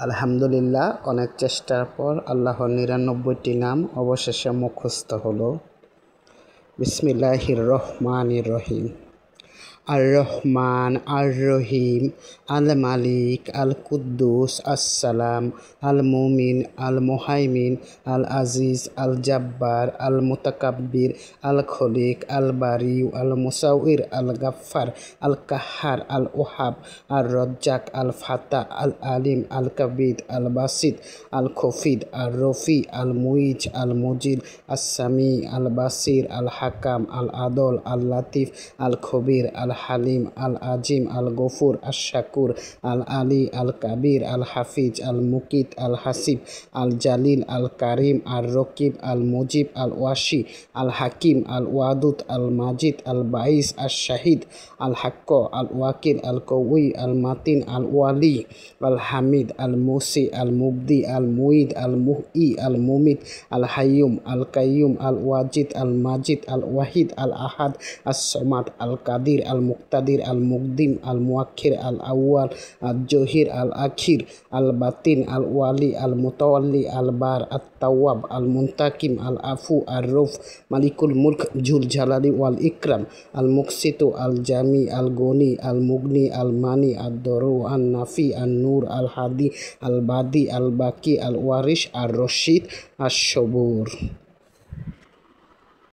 আলহামদুলিল্লাহ, অনেক চেষ্টার পর আল্লাহর ৯৯টি নাম অবশেষে মুখস্থ হলো। বিসমিল্লাহির রহমানির রহিম। আর রহমান, আর রহিম, আল মালিক, আল কুদ্দুস, আসসালাম, আল মুমিন, আল মুহাইমিন, আল আজিজ, আল জাব্বার, আল মুতাকাব্বির, আল খলিক, আল বারি, আল মুসাউইর, আল গাফফার, আল কাহার, আল ওহাব, আল রজ্জাক, আল ফাতা, আল আলিম, আল কাবিদ, আল বাসিদ, আল খফিদ, আল রফি, আল মুইজ, আল মুজিদ, আসামি, আল বাসির, আল হাকাম, আল আদল, আল লাতিফ, আল খবির, আল হালিম, আল আজিম, আল গফুর, আল শাকুর, আল আলী, আল কাবির, আল হাফিজ, আল মুকিত, আল হাসিব, আল জালিল, আল কারিম, আল রকিব, আল মুজিব, আল ওয়াশি, আল হাকিম, আল ওয়াদুদ, আল মাজিদ, আল বাইস, আল শাহিদ, আল হাক্ক, আল ওয়াকিল, আল কউই, আল মাতিন, আল ওয়ালি, আল হামিদ, আল মুসি, আল মুবদি, আল মুইদ, আল মুহি, আল মুমিত, আল হাইয়ুম, আল কাইয়ুম, আল ওয়াজিদ, আল মাজিদ, আল ওয়াহিদ, আল আহাদ, আস সমাদ, আল কাদির, আল মুক্তাদির, আল মুকদিম, আল মুয়াক্খির, আল আউয়াল, আল জহির, আল আখির, আল বাতিন, আল ওয়ালি, আল মুতাওয়াল্লি, আল বার, আত তাওয়াব, আল মুনতাকিম, আল আফু, আর রউফ, মালিকুল মুলক জুল জালালি ওয়াল ইকরাম, আল মুকসিতু, আল জামি, আল গনি, আল মুগনি, আল মানি, আল দরু, আল নাফি, আল নূর, আল হাদি, আল বাদি, আল বাকি, আল ওয়ারিশ, আর রশিদ, আর সবুর।